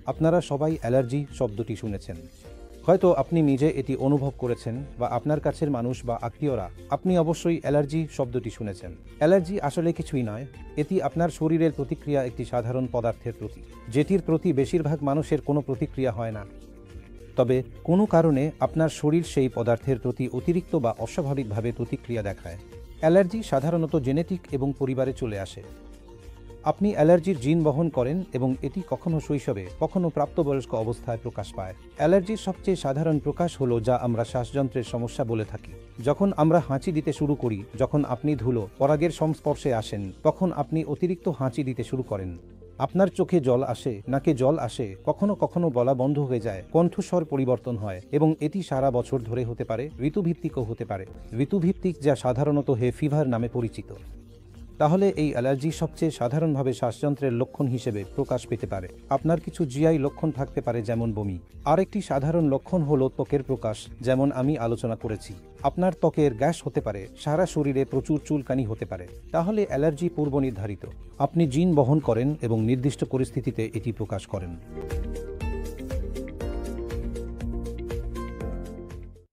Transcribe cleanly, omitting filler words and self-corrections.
আপনারা সবাই অ্যালার্জি শব্দটি শুনেছেন। হয়তো আপনি নিজে এটি অনুভব করেছেন বা আপনার কাছের মানুষ বা আত্মীয়রা। আপনি অবশ্যই অ্যালার্জি শব্দটি শুনেছেন। অ্যালার্জি আসলে কিছুই নয়, এটি আপনার শরীরের প্রতিক্রিয়া একটি সাধারণ পদার্থের প্রতি, যেটির প্রতি বেশিরভাগ মানুষের কোনো প্রতিক্রিয়া হয় না। তবে কোনো কারণে আপনার শরীর সেই পদার্থের প্রতি অতিরিক্ত বা অস্বাভাবিকভাবে প্রতিক্রিয়া দেখায়। অ্যালার্জি সাধারণত জেনেটিক এবং পরিবারে চলে আসে। আপনি অ্যালার্জির জিন বহন করেন এবং এটি কখনো শৈশবে, কখনো প্রাপ্তবয়স্ক অবস্থায় প্রকাশ পায়। অ্যালার্জির সবচেয়ে সাধারণ প্রকাশ হলো যা আমরা শ্বাসযন্ত্রের সমস্যা বলে থাকি। যখন আমরা হাঁচি দিতে শুরু করি, যখন আপনি ধুলো, পরাগের সংস্পর্শে আসেন, তখন আপনি অতিরিক্ত হাঁচি দিতে শুরু করেন। আপনার চোখে জল আসে, নাকে জল আসে, কখনো কখনো গলা বন্ধ হয়ে যায়, কণ্ঠস্বর পরিবর্তন হয় এবং এটি সারা বছর ধরে হতে পারে, ঋতুভিত্তিকও হতে পারে। ঋতুভিত্তিক যা সাধারণত হে ফিভার নামে পরিচিত। তাহলে এই অ্যালার্জি সবচেয়ে সাধারণভাবে শ্বাসযন্ত্রের লক্ষণ হিসেবে প্রকাশ পেতে পারে। আপনার কিছু জিআই লক্ষণ থাকতে পারে, যেমন বমি। আরেকটি সাধারণ লক্ষণ হলো ত্বকের প্রকাশ, যেমন আমি আলোচনা করেছি। আপনার ত্বকের গ্যাস হতে পারে, সারা শরীরে প্রচুর চুলকানি হতে পারে। তাহলে অ্যালার্জি পূর্ব নির্ধারিত। আপনি জিন বহন করেন এবং নির্দিষ্ট পরিস্থিতিতে এটি প্রকাশ করেন।